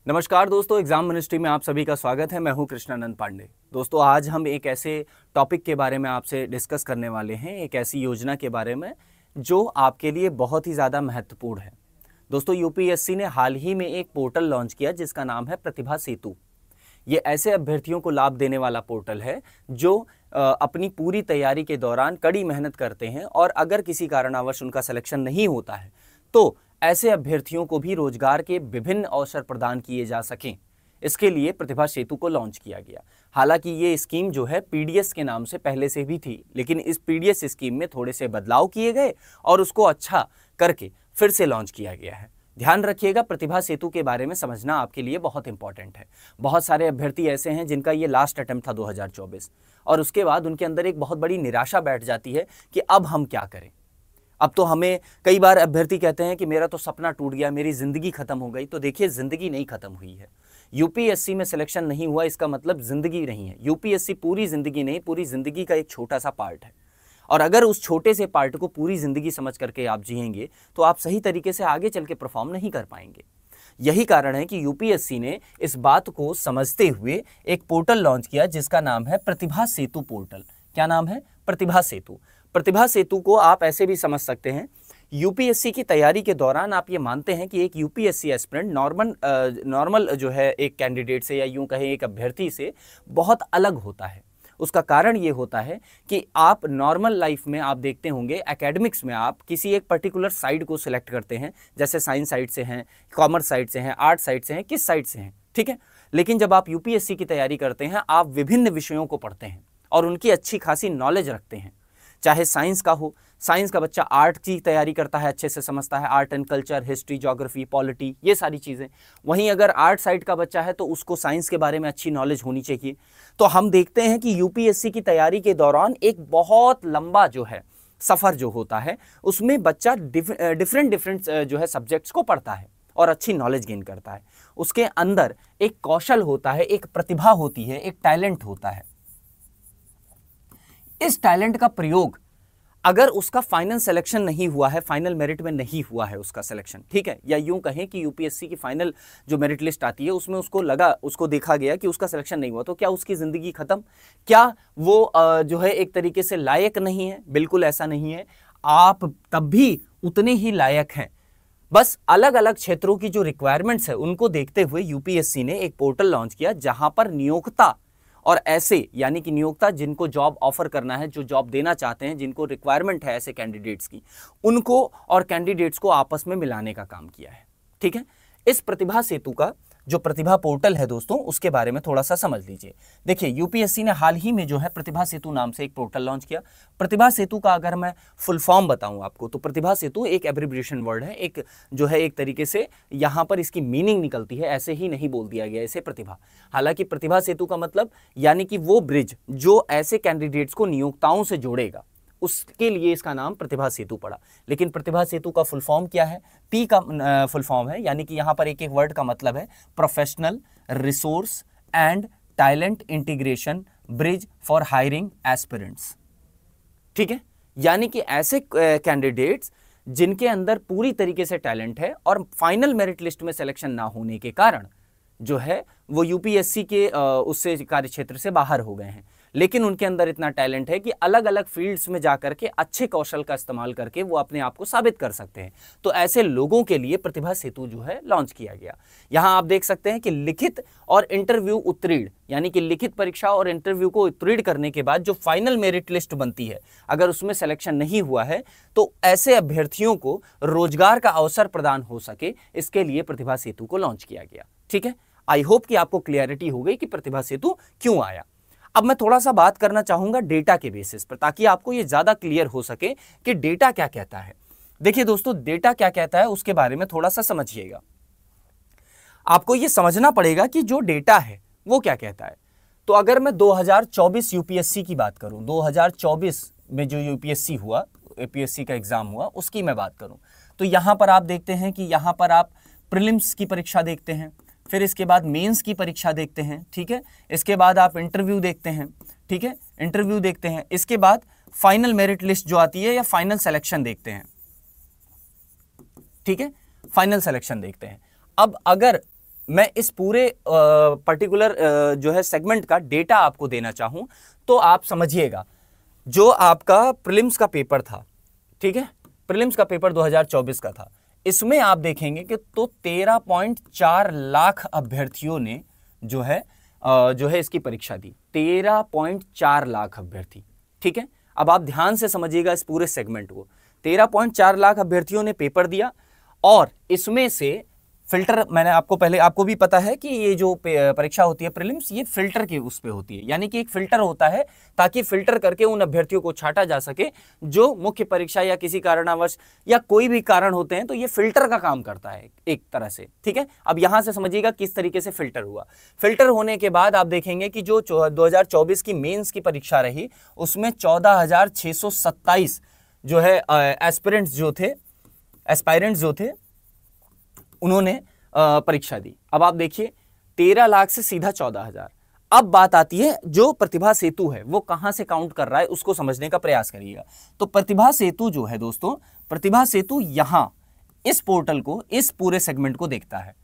नमस्कार दोस्तों, exam ministry में आप सभी का स्वागत है। मैं हूं कृष्णानंद पांडे। दोस्तों, आज हम एक ऐसे टॉपिक के बारे में आपसे डिस्कस करने वाले हैं, एक ऐसी योजना के बारे में जो आपके लिए बहुत ही ज़्यादा महत्वपूर्ण है। दोस्तों, यूपीएससी ने हाल ही में एक पोर्टल लॉन्च किया जिसका नाम है प्रतिभा सेतु। ये ऐसे अभ्यर्थियों को लाभ देने वाला पोर्टल है जो अपनी पूरी तैयारी के दौरान कड़ी मेहनत करते हैं और अगर किसी कारणवश उनका सिलेक्शन नहीं होता है तो ऐसे अभ्यर्थियों को भी रोजगार के विभिन्न अवसर प्रदान किए जा सकें। इसके लिए प्रतिभा सेतु को लॉन्च किया गया। हालांकि ये स्कीम जो है पीडीएस के नाम से पहले से भी थी, लेकिन इस पीडीएस स्कीम में थोड़े से बदलाव किए गए और उसको अच्छा करके फिर से लॉन्च किया गया है। ध्यान रखिएगा, प्रतिभा सेतु के बारे में समझना आपके लिए बहुत इंपॉर्टेंट है। बहुत सारे अभ्यर्थी ऐसे हैं जिनका ये लास्ट अटेम्प्ट था 2024 और उसके बाद उनके अंदर एक बहुत बड़ी निराशा बैठ जाती है कि अब हम क्या करें। अब तो हमें कई बार अभ्यर्थी कहते हैं कि मेरा तो सपना टूट गया, मेरी जिंदगी खत्म हो गई। तो देखिए, जिंदगी नहीं खत्म हुई है। यूपीएससी में सिलेक्शन नहीं हुआ इसका मतलब जिंदगी नहीं है। यूपीएससी पूरी जिंदगी नहीं, पूरी जिंदगी का एक छोटा सा पार्ट है और अगर उस छोटे से पार्ट को पूरी जिंदगी समझ करके आप जिएंगे तो आप सही तरीके से आगे चल के परफॉर्म नहीं कर पाएंगे। यही कारण है कि यूपीएससी ने इस बात को समझते हुए एक पोर्टल लॉन्च किया जिसका नाम है प्रतिभा सेतु पोर्टल। क्या नाम है? प्रतिभा सेतु। प्रतिभा सेतु को आप ऐसे भी समझ सकते हैं, यूपीएससी की तैयारी के दौरान आप ये मानते हैं कि एक यूपीएससी एस्पिरेंट नॉर्मल जो है एक कैंडिडेट से या यूं कहें एक अभ्यर्थी से बहुत अलग होता है। उसका कारण ये होता है कि आप नॉर्मल लाइफ में आप देखते होंगे, एकेडमिक्स में आप किसी एक पर्टिकुलर साइड को सिलेक्ट करते हैं, जैसे साइंस साइड से हैं, कॉमर्स साइड से हैं, आर्ट साइड से हैं, किस साइड से हैं, ठीक है। लेकिन जब आप यूपीएससी की तैयारी करते हैं आप विभिन्न विषयों को पढ़ते हैं और उनकी अच्छी खासी नॉलेज रखते हैं। चाहे साइंस का हो, साइंस का बच्चा आर्ट की तैयारी करता है, अच्छे से समझता है, art and culture, history, geography, polity, ये सारी चीज़ें। वहीं अगर आर्ट साइड का बच्चा है तो उसको साइंस के बारे में अच्छी नॉलेज होनी चाहिए। तो हम देखते हैं कि यूपीएससी की तैयारी के दौरान एक बहुत लंबा जो है सफ़र जो होता है उसमें बच्चा डिफरेंट जो है सब्जेक्ट्स को पढ़ता है और अच्छी नॉलेज गेन करता है। उसके अंदर एक कौशल होता है, एक प्रतिभा होती है, एक टैलेंट होता है। इस टैलेंट का प्रयोग अगर उसका फाइनल सिलेक्शन नहीं हुआ है, फाइनल मेरिट में नहीं हुआ है उसका सिलेक्शन, ठीक है, या यूं कहें कि यूपीएससी की फाइनल जो मेरिट लिस्ट आती है उसमें उसको देखा गया कि उसका सिलेक्शन नहीं हुआ, तो क्या उसकी जिंदगी खत्म? क्या वो जो है एक तरीके से लायक नहीं है? बिल्कुल ऐसा नहीं है। आप तब भी उतने ही लायक हैं। बस अलग अलग क्षेत्रों की जो रिक्वायरमेंट्स है उनको देखते हुए यूपीएससी ने एक पोर्टल लॉन्च किया जहां पर नियोक्ता और ऐसे यानी कि नियोक्ता जिनको जॉब ऑफर करना है, जो जॉब देना चाहते हैं, जिनको रिक्वायरमेंट है ऐसे कैंडिडेट्स की, उनको और कैंडिडेट्स को आपस में मिलाने का काम किया है, ठीक है। इस प्रतिभा सेतु का जो प्रतिभा पोर्टल है दोस्तों, उसके बारे में थोड़ा सा समझ लीजिए। देखिए, यूपीएससी ने हाल ही में जो है प्रतिभा सेतु नाम से एक पोर्टल लॉन्च किया। प्रतिभा सेतु का अगर मैं फुल फॉर्म बताऊं आपको तो प्रतिभा सेतु एक एब्रिविएशन वर्ड है, एक जो है एक तरीके से यहां पर इसकी मीनिंग निकलती है, ऐसे ही नहीं बोल दिया गया इसे प्रतिभा। हालांकि प्रतिभा सेतु का मतलब यानी कि वो ब्रिज जो ऐसे कैंडिडेट्स को नियोक्ताओं से जोड़ेगा, उसके लिए इसका नाम प्रतिभा सेतु पड़ा। लेकिन प्रतिभा सेतु का फुल फॉर्म क्या है? पी का फुल फॉर्म है, यानी कि यहां पर एक एक वर्ड का मतलब है professional resource and talent integration bridge for hiring aspirants, ठीक है। यानी कि ऐसे कैंडिडेट्स जिनके अंदर पूरी तरीके से टैलेंट है और फाइनल मेरिट लिस्ट में सिलेक्शन ना होने के कारण जो है वो यूपीएससी के उससे कार्यक्षेत्र से बाहर हो गए हैं, लेकिन उनके अंदर इतना टैलेंट है कि अलग अलग फील्ड्स में जाकर के अच्छे कौशल का इस्तेमाल करके वो अपने आप को साबित कर सकते हैं। तो ऐसे लोगों के लिए प्रतिभा सेतु जो है लॉन्च किया गया। यहां आप देख सकते हैं कि लिखित और इंटरव्यू उत्तीर्ण, यानी कि लिखित परीक्षा और इंटरव्यू को उत्तीर्ण करने के बाद जो फाइनल मेरिट लिस्ट बनती है, अगर उसमें सिलेक्शन नहीं हुआ है तो ऐसे अभ्यर्थियों को रोजगार का अवसर प्रदान हो सके, इसके लिए प्रतिभा सेतु को लॉन्च किया गया, ठीक है। आई होप कि आपको क्लियरिटी हो गई कि प्रतिभा सेतु क्यों आया। अब मैं थोड़ा सा बात करना चाहूंगा डेटा के बेसिस पर, ताकि आपको यह ज्यादा क्लियर हो सके कि डेटा क्या कहता है। देखिए दोस्तों, डेटा क्या कहता है उसके बारे में थोड़ा सा समझिएगा। आपको यह समझना पड़ेगा कि जो डेटा है वो क्या कहता है। तो अगर मैं 2024 यूपीएससी की बात करूं, 2024 में जो यूपीएससी हुआ, यूपीएससी का एग्जाम हुआ, उसकी मैं बात करूं, तो यहां पर आप देखते हैं कि यहां पर आप प्रीलिम्स की परीक्षा देखते हैं, फिर इसके बाद मेंस की परीक्षा देखते हैं, ठीक है। इसके बाद आप इंटरव्यू देखते हैं, ठीक है, इंटरव्यू देखते हैं। इसके बाद फाइनल मेरिट लिस्ट जो आती है या फाइनल सिलेक्शन देखते हैं, ठीक है, फाइनल सिलेक्शन देखते हैं। अब अगर मैं इस पूरे पर्टिकुलर जो है सेगमेंट का डेटा आपको देना चाहूं तो आप समझिएगा, जो आपका प्रीलिम्स का पेपर था, ठीक है, प्रीलिम्स का पेपर 2024 का था, इसमें आप देखेंगे कि तो 13.4 लाख अभ्यर्थियों ने जो है इसकी परीक्षा दी। 13.4 लाख अभ्यर्थी, ठीक है। अब आप ध्यान से समझिएगा इस पूरे सेगमेंट को। 13.4 लाख अभ्यर्थियों ने पेपर दिया और इसमें से फिल्टर, मैंने आपको भी पता है कि ये जो परीक्षा होती है प्रीलिम्स, ये फिल्टर के उस पे होती है, यानी कि एक फिल्टर होता है ताकि फिल्टर करके उन अभ्यर्थियों को छांटा जा सके जो मुख्य परीक्षा या किसी कारणवश या कोई भी कारण होते हैं, तो ये फिल्टर का काम करता है एक तरह से, ठीक है। अब यहां से समझिएगा किस तरीके से फिल्टर हुआ। फिल्टर होने के बाद आप देखेंगे कि जो 2024 की मेंस की परीक्षा रही उसमें 14,627 जो है एस्पिरेंट्स जो थे उन्होंने परीक्षा दी। अब आप देखिए 13 लाख से सीधा 14,000। अब बात आती है जो प्रतिभा सेतु है वो कहां से काउंट कर रहा है, उसको समझने का प्रयास करिएगा। तो प्रतिभा सेतु जो है दोस्तों, प्रतिभा सेतु यहां इस पोर्टल को, इस पूरे सेगमेंट को देखता है।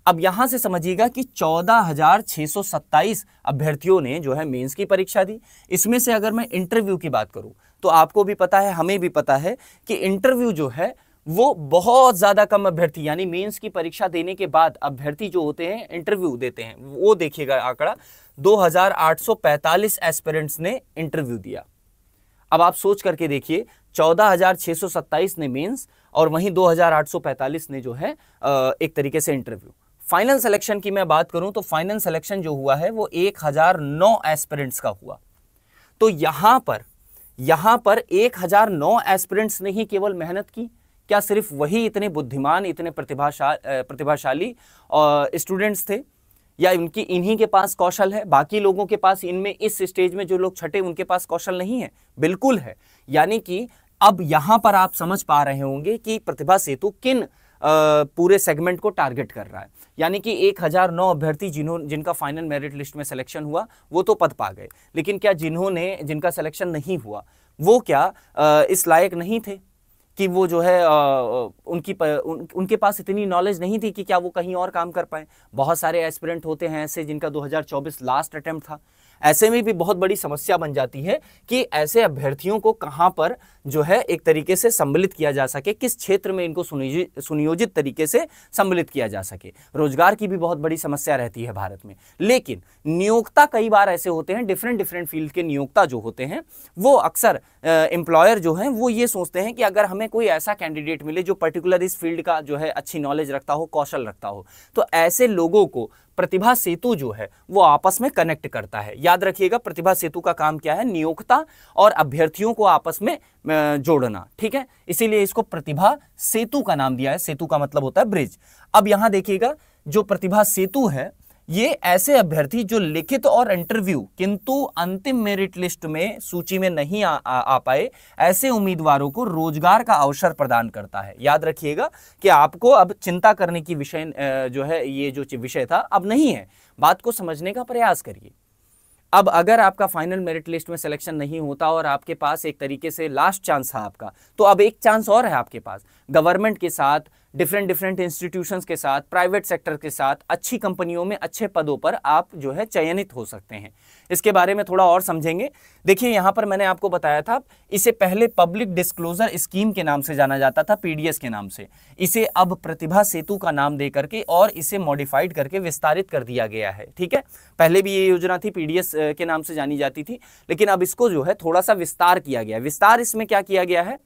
अब यहां से समझिएगा कि 14,627 अभ्यर्थियों ने जो है मेंस की परीक्षा दी। इसमें से अगर मैं इंटरव्यू की बात करूं तो आपको भी पता है, हमें भी पता है कि इंटरव्यू जो है वो बहुत ज्यादा कम अभ्यर्थी, यानी मेंस की परीक्षा देने के बाद अभ्यर्थी जो होते हैं इंटरव्यू देते हैं, वो देखिएगा आंकड़ा 2,845 एस्पिरेंट्स ने इंटरव्यू दिया। अब आप सोच करके देखिए, 14,627 ने मेंस और वहीं 2,845 ने जो है एक तरीके से इंटरव्यू। फाइनल सिलेक्शन की मैं बात करूं तो फाइनल सिलेक्शन जो हुआ है वो 1,009 एस्पिरेंट्स का हुआ। तो यहां पर 1,009 एस्पिरेंट्स ने ही केवल मेहनत की, क्या सिर्फ वही इतने बुद्धिमान, इतने प्रतिभाशाली स्टूडेंट्स थे, या इन्हीं के पास कौशल है? बाकी लोगों के पास, इनमें इस स्टेज में जो लोग छठे उनके पास कौशल नहीं है? बिल्कुल है। यानी कि अब यहां पर आप समझ पा रहे होंगे कि प्रतिभा सेतु किन पूरे सेगमेंट को टारगेट कर रहा है। यानी कि 1,009 अभ्यर्थी जिनका फाइनल मेरिट लिस्ट में सिलेक्शन हुआ वो तो पद पा गए, लेकिन क्या जिनका सिलेक्शन नहीं हुआ वो क्या इस लायक नहीं थे कि वो जो है उनके पास इतनी नॉलेज नहीं थी कि क्या वो कहीं और काम कर पाए? बहुत सारे एस्पिरेंट होते हैं ऐसे जिनका 2024 लास्ट अटेम्प्ट था। ऐसे में भी बहुत बड़ी समस्या बन जाती है कि ऐसे अभ्यर्थियों को कहां पर जो है एक तरीके से सम्मिलित किया जा सके, किस क्षेत्र में इनको सुनियोजित तरीके से सम्मिलित किया जा सके। रोजगार की भी बहुत बड़ी समस्या रहती है भारत में। लेकिन नियोक्ता कई बार ऐसे होते हैं, डिफरेंट फील्ड के नियोक्ता जो होते हैं वो अक्सर एम्प्लॉयर जो हैं वो ये सोचते हैं कि अगर हमें कोई ऐसा कैंडिडेट मिले जो पर्टिकुलर इस फील्ड का जो है अच्छी नॉलेज रखता हो, कौशल रखता हो, तो ऐसे लोगों को प्रतिभा सेतु जो है वो आपस में कनेक्ट करता है। याद रखिएगा, प्रतिभा सेतु का काम क्या है? नियोक्ता और अभ्यर्थियों को आपस में जोड़ना, ठीक है। इसीलिए इसको प्रतिभा सेतु का नाम दिया है। सेतु का मतलब होता है ब्रिज। अब यहां देखिएगा, जो प्रतिभा सेतु है ये ऐसे अभ्यर्थी जो लिखित और इंटरव्यू किंतु अंतिम मेरिट लिस्ट में सूची में नहीं आ पाए, ऐसे उम्मीदवारों को रोजगार का अवसर प्रदान करता है। याद रखिएगा कि आपको अब चिंता करने की विषय जो है, ये जो विषय था अब नहीं है। बात को समझने का प्रयास करिए। अब अगर आपका फाइनल मेरिट लिस्ट में सिलेक्शन नहीं होता और आपके पास एक तरीके से लास्ट चांस था आपका, तो अब एक चांस और है आपके पास। गवर्नमेंट के साथ, डिफरेंट इंस्टीट्यूशंस के साथ, प्राइवेट सेक्टर के साथ, अच्छी कंपनियों में अच्छे पदों पर आप जो है चयनित हो सकते हैं। इसके बारे में थोड़ा और समझेंगे। देखिए, यहां पर मैंने आपको बताया था, इसे पहले पब्लिक डिस्क्लोजर स्कीम के नाम से जाना जाता था, पीडीएस के नाम से। इसे अब प्रतिभा सेतु का नाम दे करके और इसे मॉडिफाइड करके विस्तारित कर दिया गया है, ठीक है। पहले भी ये योजना थी, पीडीएस के नाम से जानी जाती थी, लेकिन अब इसको जो है थोड़ा सा विस्तार किया गया है। विस्तार इसमें क्या किया गया है?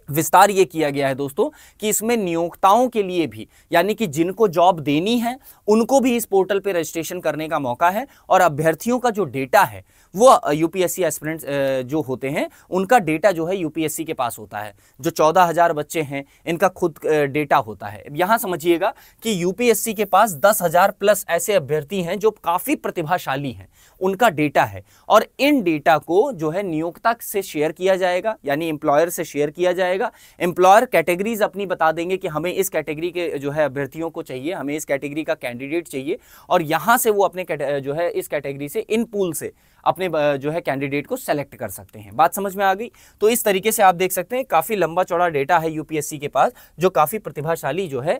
विस्तार ये किया गया है दोस्तों कि इसमें नियोक्ताओं के लिए भी, यानी कि जिनको जॉब देनी है उनको भी इस पोर्टल पे रजिस्ट्रेशन करने का मौका है। और अभ्यर्थियों का जो डेटा है वो यूपीएससी एस्पिरेंट्स जो होते हैं उनका डेटा जो है यूपीएससी के पास होता है। जो 14,000 बच्चे हैं इनका खुद डेटा होता है। यहां समझिएगा कि यूपीएससी के पास 10,000 प्लस ऐसे अभ्यर्थी हैं जो काफी प्रतिभाशाली हैं, उनका डेटा है। और इन डेटा को जो है नियोक्ता से शेयर किया जाएगा, यानी एम्प्लॉयर से शेयर किया जाएगा। एम्प्लॉयर कैटेगरीज अपनी बता देंगे कि हमें इस कैटेगरी के जो है अभ्यर्थियों को चाहिए, हमें इस कैटेगरी का कैंडिडेट चाहिए, और यहां से वो अपने जो है इस कैटेगरी से, इन पूल से अपने जो है कैंडिडेट को सेलेक्ट कर सकते हैं। बात समझ में आ गई? तो इस तरीके से आप देख सकते हैं काफी लंबा चौड़ा डेटा है यूपीएससी के पास, जो काफी प्रतिभाशाली जो है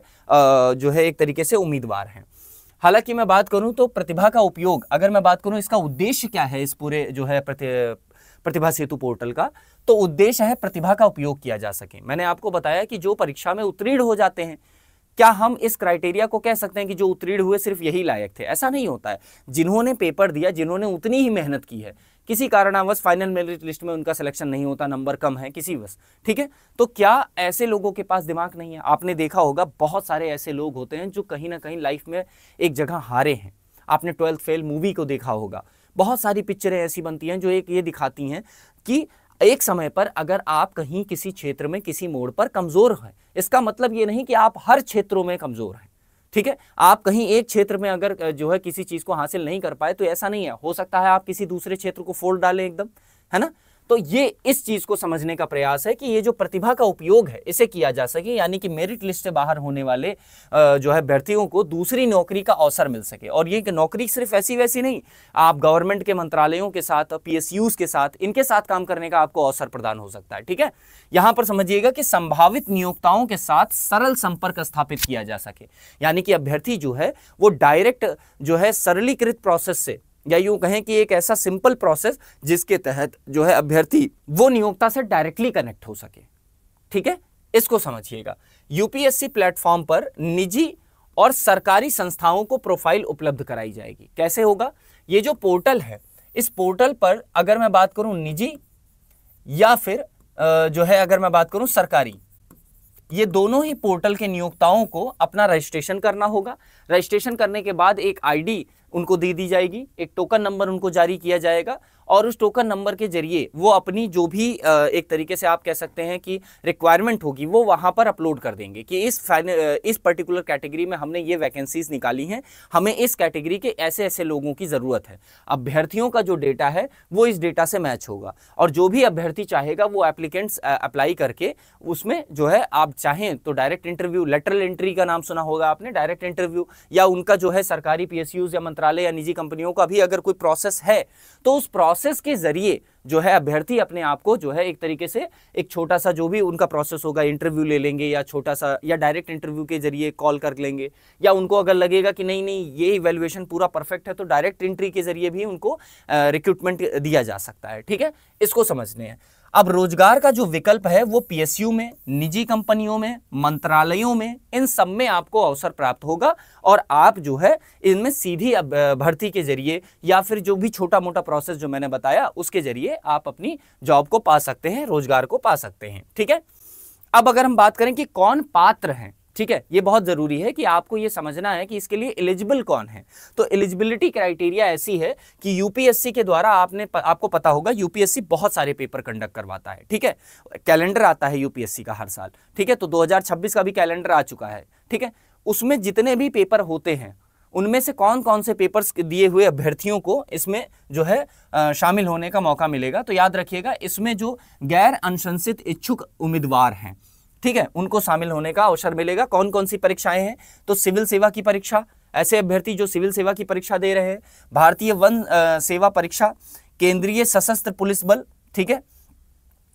एक तरीके से उम्मीदवार हैं। हालांकि मैं बात करूं तो प्रतिभा का उपयोग, अगर मैं बात करूं इसका उद्देश्य क्या है इस पूरे जो है प्रतिभा सेतु पोर्टल का, तो उद्देश्य है प्रतिभा का उपयोग किया जा सके। मैंने आपको बताया कि जो परीक्षा में उत्तीर्ण हो जाते हैं, क्या हम इस क्राइटेरिया को कह सकते हैं कि जो उत्तीर्ण हुए सिर्फ यही लायक थे? ऐसा नहीं होता है। जिन्होंने पेपर दिया, जिन्होंने उतनी ही मेहनत की है, किसी कारणवश फाइनल मेरिट लिस्ट में उनका सिलेक्शन नहीं होता, नंबर कम है किसी वश, ठीक है, तो क्या ऐसे लोगों के पास दिमाग नहीं है? आपने देखा होगा बहुत सारे ऐसे लोग होते हैं जो कहीं ना कहीं लाइफ में एक जगह हारे हैं। आपने 12th फेल मूवी को देखा होगा, बहुत सारी पिक्चरें ऐसी बनती हैं जो एक ये दिखाती हैं कि एक समय पर अगर आप कहीं किसी क्षेत्र में किसी मोड़ पर कमजोर हैं, इसका मतलब ये नहीं कि आप हर क्षेत्रों में कमजोर हैं, ठीक है। आप कहीं एक क्षेत्र में अगर जो है किसी चीज को हासिल नहीं कर पाए तो ऐसा नहीं है, हो सकता है आप किसी दूसरे क्षेत्र को फोड़ डालें एकदम, है ना। तो ये इस चीज को समझने का प्रयास है कि ये जो प्रतिभा का उपयोग है इसे किया जा सके, यानी कि मेरिट लिस्ट से बाहर होने वाले जो है अभ्यर्थियों को दूसरी नौकरी का अवसर मिल सके। और ये नौकरी सिर्फ ऐसी वैसी नहीं, आप गवर्नमेंट के मंत्रालयों के साथ, PSUs के साथ, इनके साथ काम करने का आपको अवसर प्रदान हो सकता है, ठीक है। यहां पर समझिएगा कि संभावित नियोक्ताओं के साथ सरल संपर्क स्थापित किया जा सके, यानी कि अभ्यर्थी जो है वो डायरेक्ट जो है सरलीकृत प्रोसेस से, या यूं कहें कि एक ऐसा सिंपल प्रोसेस जिसके तहत जो है अभ्यर्थी वो नियोक्ता से डायरेक्टली कनेक्ट हो सके, ठीक है। इसको समझिएगा। यूपीएससी प्लेटफॉर्म पर निजी और सरकारी संस्थाओं को प्रोफाइल उपलब्ध कराई जाएगी। कैसे होगा? ये जो पोर्टल है, इस पोर्टल पर अगर मैं बात करूं निजी या फिर जो है अगर मैं बात करूं सरकारी, ये दोनों ही पोर्टल के नियोक्ताओं को अपना रजिस्ट्रेशन करना होगा। रजिस्ट्रेशन करने के बाद एक आईडी उनको दे दी जाएगी, एक टोकन नंबर उनको जारी किया जाएगा, और उस टोकन नंबर के जरिए वो अपनी जो भी एक तरीके से आप कह सकते हैं कि रिक्वायरमेंट होगी वो वहां पर अपलोड कर देंगे कि इस पर्टिकुलर कैटेगरी में हमने ये वैकेंसीज निकाली हैं, हमें इस कैटेगरी के ऐसे ऐसे लोगों की ज़रूरत है। अभ्यर्थियों का जो डेटा है वो इस डेटा से मैच होगा, और जो भी अभ्यर्थी चाहेगा वो एप्लीकेंट्स अप्लाई करके उसमें जो है आप चाहें तो डायरेक्ट इंटरव्यू, लेटरल एंट्री का नाम सुना होगा आपने, डायरेक्ट इंटरव्यू, या उनका जो है सरकारी PSUs या मंत्रालय या निजी कंपनियों का भी अगर कोई प्रोसेस है तो उस प्रोसेस के जरिए जो है अभ्यर्थी अपने आप को जो है एक तरीके से एक छोटा सा जो भी उनका प्रोसेस होगा इंटरव्यू ले लेंगे, या छोटा सा या डायरेक्ट इंटरव्यू के जरिए कॉल कर लेंगे, या उनको अगर लगेगा कि नहीं नहीं ये इवैल्यूएशन पूरा परफेक्ट है तो डायरेक्ट एंट्री के जरिए भी उनको रिक्रूटमेंट दिया जा सकता है, ठीक है। इसको समझने हैं। अब रोजगार का जो विकल्प है वो PSU में, निजी कंपनियों में, मंत्रालयों में, इन सब में आपको अवसर प्राप्त होगा, और आप जो है इनमें सीधी भर्ती के जरिए या फिर जो भी छोटा मोटा प्रोसेस जो मैंने बताया उसके जरिए आप अपनी जॉब को पा सकते हैं, रोजगार को पा सकते हैं, ठीक है। अब अगर हम बात करें कि कौन पात्र हैं, ठीक है, ये बहुत जरूरी है कि आपको ये समझना है कि इसके लिए एलिजिबल कौन है। तो एलिजिबिलिटी क्राइटेरिया ऐसी है कि यूपीएससी के द्वारा आपको पता होगा यूपीएससी बहुत सारे पेपर कंडक्ट करवाता है, ठीक है। कैलेंडर आता है यूपीएससी का हर साल, ठीक है, तो 2026 का भी कैलेंडर आ चुका है, ठीक है। उसमें जितने भी पेपर होते हैं उनमें से कौन कौन से पेपर्स दिए हुए अभ्यर्थियों को इसमें जो है शामिल होने का मौका मिलेगा। तो याद रखिएगा, इसमें जो गैर अनुशंसित इच्छुक उम्मीदवार हैं, ठीक है, उनको शामिल होने का अवसर मिलेगा। कौन कौन सी परीक्षाएं हैं? तो सिविल सेवा की परीक्षा, ऐसे अभ्यर्थी जो सिविल सेवा की परीक्षा दे रहे हैं, भारतीय वन सेवा परीक्षा, केंद्रीय सशस्त्र पुलिस बल, ठीक है,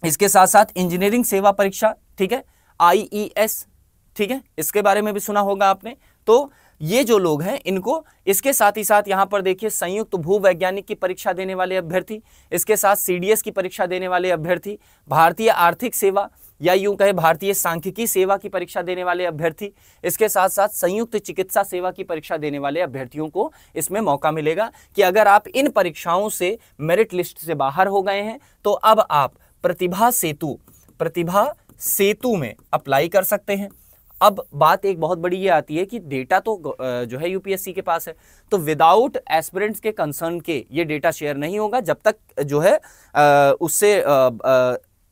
इसके साथ साथ इंजीनियरिंग सेवा परीक्षा, ठीक है, IES, ठीक है, इसके बारे में भी सुना होगा आपने। तो ये जो लोग हैं इनको, इसके साथ ही साथ यहाँ पर देखिए संयुक्त भूवैज्ञानिक की परीक्षा देने वाले अभ्यर्थी, इसके साथ CDS की परीक्षा देने वाले अभ्यर्थी, भारतीय आर्थिक सेवा या यूं कहे भारतीय सांख्यिकी सेवा की परीक्षा देने वाले अभ्यर्थी, इसके साथ साथ संयुक्त चिकित्सा सेवा की परीक्षा देने वाले अभ्यर्थियों को इसमें मौका मिलेगा कि अगर आप इन परीक्षाओं से मेरिट लिस्ट से बाहर हो गए हैं तो अब आप प्रतिभा सेतु में अप्लाई कर सकते हैं। अब बात एक बहुत बड़ी ये आती है कि डेटा तो जो है यूपीएससी के पास है, तो विदाउट एस्पिरेंट्स के कंसर्न के ये डेटा शेयर नहीं होगा जब तक जो है उससे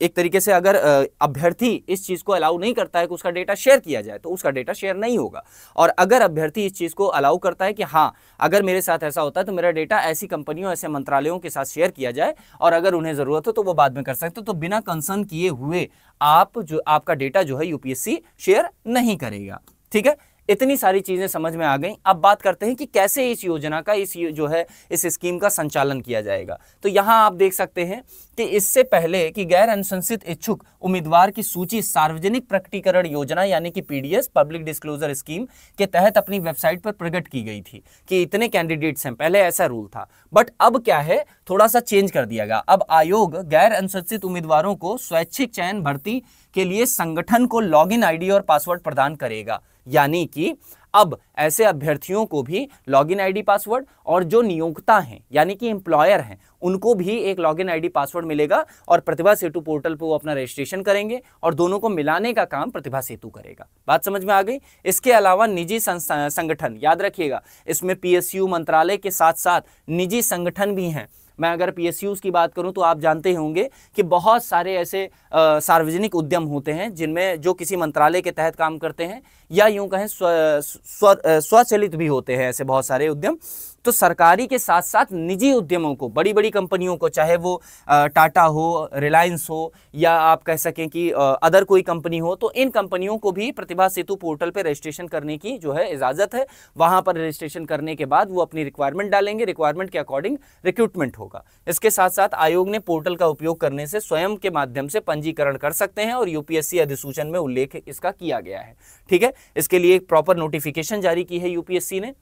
एक तरीके से अगर अभ्यर्थी इस चीज को अलाउ नहीं करता है कि उसका डेटा शेयर किया जाए तो उसका डेटा शेयर नहीं होगा। और अगर अभ्यर्थी इस चीज को अलाउ करता है कि हाँ अगर मेरे साथ ऐसा होता है तो मेरा डेटा ऐसी कंपनियों ऐसे मंत्रालयों के साथ शेयर किया जाए और अगर उन्हें जरूरत हो तो वो बाद में कर सकते, तो बिना कंसर्न किए हुए आपका डेटा जो है यूपीएससी शेयर नहीं करेगा। ठीक है, इतनी सारी चीजें समझ में आ गई। अब बात करते हैं कि कैसे इस योजना का इस स्कीम का संचालन किया जाएगा। तो यहां आप देख सकते हैं कि इससे पहले कि गैर अनुशंसित इच्छुक उम्मीदवार की सूची सार्वजनिक प्रकटीकरण योजना यानी कि पीडीएस पब्लिक डिस्क्लोजर स्कीम के तहत अपनी वेबसाइट पर प्रकट की गई थी कि इतने कैंडिडेट्स हैं। पहले ऐसा रूल था, बट अब क्या है, थोड़ा सा चेंज कर दिया गया। अब आयोग गैर अनुशंसित उम्मीदवारों को स्वैच्छिक चयन भर्ती के लिए संगठन को लॉगिन आईडी और पासवर्ड प्रदान करेगा। यानी कि अब ऐसे अभ्यर्थियों को भी लॉगिन आईडी पासवर्ड, और जो नियोक्ता हैं यानी कि एम्प्लॉयर हैं उनको भी एक लॉगिन आईडी पासवर्ड मिलेगा, और प्रतिभा सेतु पोर्टल पर वो अपना रजिस्ट्रेशन करेंगे और दोनों को मिलाने का काम प्रतिभा सेतु करेगा। बात समझ में आ गई। इसके अलावा निजी संगठन, याद रखिएगा इसमें पीएसयू मंत्रालय के साथ साथ निजी संगठन भी हैं। मैं अगर पीएसयूज की बात करूं तो आप जानते होंगे कि बहुत सारे ऐसे सार्वजनिक उद्यम होते हैं जिनमें जो किसी मंत्रालय के तहत काम करते हैं, या यूं कहें स्वचालित भी होते हैं ऐसे बहुत सारे उद्यम। तो सरकारी के साथ साथ निजी उद्यमों को, बड़ी बड़ी कंपनियों को, चाहे वो टाटा हो, रिलायंस हो, या आप कह सकें कि अदर कोई कंपनी हो, तो इन कंपनियों को भी प्रतिभा सेतु पोर्टल पे रजिस्ट्रेशन करने की जो है इजाजत है। वहां पर रजिस्ट्रेशन करने के बाद वो अपनी रिक्वायरमेंट डालेंगे, रिक्वायरमेंट के अकॉर्डिंग रिक्रूटमेंट होगा। इसके साथ साथ आयोग ने पोर्टल का उपयोग करने से स्वयं के माध्यम से पंजीकरण कर सकते हैं, और यूपीएससी अधिसूचन में उल्लेख इसका किया गया है। ठीक है, इसके लिए एक प्रॉपर नोटिफिकेशन जारी की है यूपीएससी ने,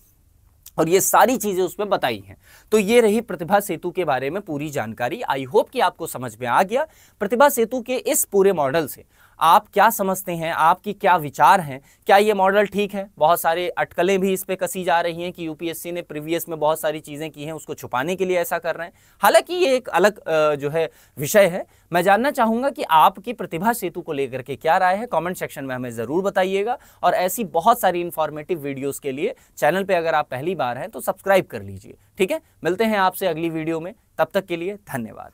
और ये सारी चीजें उसमें बताई हैं। तो ये रही प्रतिभा सेतु के बारे में पूरी जानकारी। आई होप कि आपको समझ में आ गया। प्रतिभा सेतु के इस पूरे मॉडल से आप क्या समझते हैं, आपकी क्या विचार हैं, क्या ये मॉडल ठीक है? बहुत सारे अटकलें भी इस पे कसी जा रही हैं कि यूपीएससी ने प्रीवियस में बहुत सारी चीजें की हैं, उसको छुपाने के लिए ऐसा कर रहे हैं। हालांकि ये एक अलग जो है विषय है। मैं जानना चाहूंगा कि आपकी प्रतिभा सेतु को लेकर के क्या राय है, कमेंट सेक्शन में हमें जरूर बताइएगा। और ऐसी बहुत सारी इंफॉर्मेटिव वीडियोस के लिए चैनल पे अगर आप पहली बार हैं तो सब्सक्राइब कर लीजिए। ठीक है, मिलते हैं आपसे अगली वीडियो में, तब तक के लिए धन्यवाद।